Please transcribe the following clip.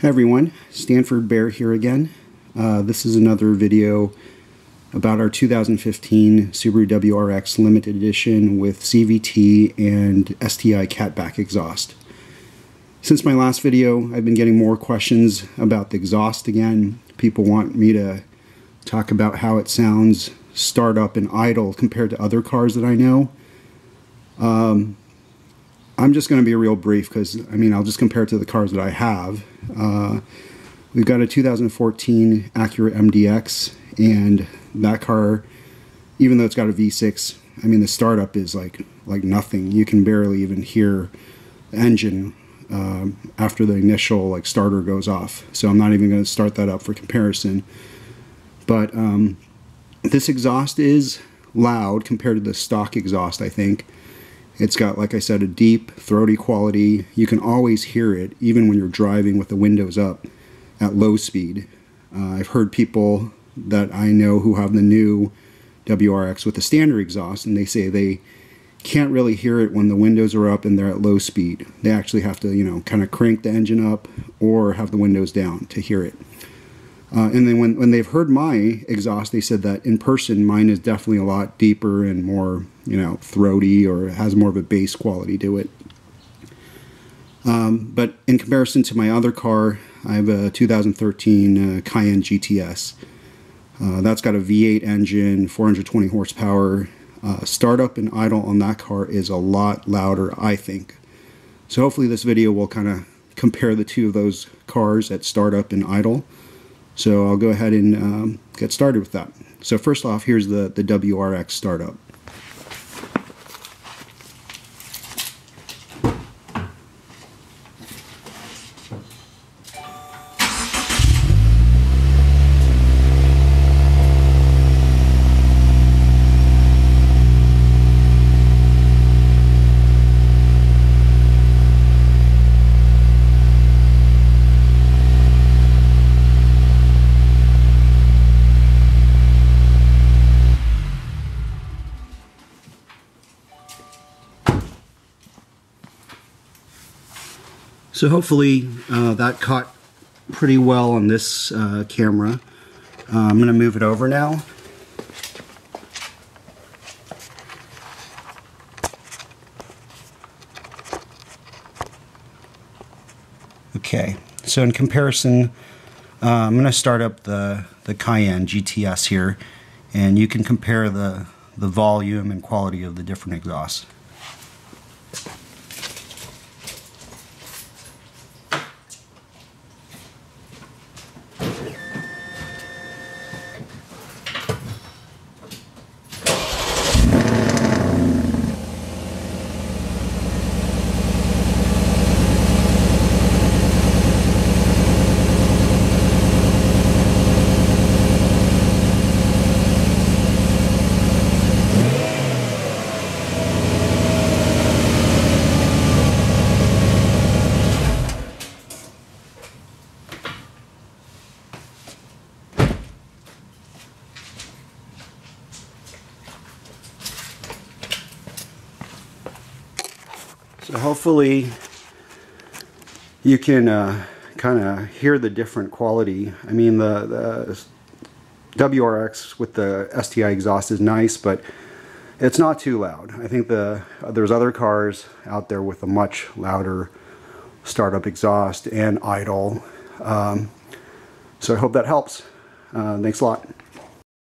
Hi everyone, Stanford Bear here again. This is another video about our 2015 Subaru WRX Limited Edition with CVT and STi Catback exhaust. Since my last video, I've been getting more questions about the exhaust again. People want me to talk about how it sounds start up and idle compared to other cars that I know. I'm just going to be real brief because, I'll just compare it to the cars that I have. We've got a 2014 Acura MDX, and that car, even though it's got a V6, the startup is like nothing. You can barely even hear the engine after the initial starter goes off. So I'm not even going to start that up for comparison. But this exhaust is loud compared to the stock exhaust, I think. It's got, like I said, a deep, throaty quality. You can always hear it, even when you're driving with the windows up at low speed. I've heard people that I know who have the new WRX with the standard exhaust, and they say they can't really hear it when the windows are up and they're at low speed. They actually have to, kind of crank the engine up or have the windows down to hear it. And then when they've heard my exhaust, they said that in person, mine is definitely a lot deeper and more, throaty, or has more of a bass quality to it. But in comparison to my other car, I have a 2013 Cayenne GTS. That's got a V8 engine, 420 horsepower. Startup and idle on that car is a lot louder, I think. So hopefully this video will kind of compare the two of those cars at startup and idle. So I'll go ahead and get started with that. So first off, here's the WRX startup. So hopefully that caught pretty well on this camera. I'm going to move it over now. Okay, so in comparison, I'm going to start up the Cayenne GTS here, and you can compare the volume and quality of the different exhausts. So hopefully you can kind of hear the different quality. The WRX with the STi exhaust is nice, but it's not too loud. I think there's other cars out there with a much louder startup exhaust and idle. So I hope that helps. Thanks a lot.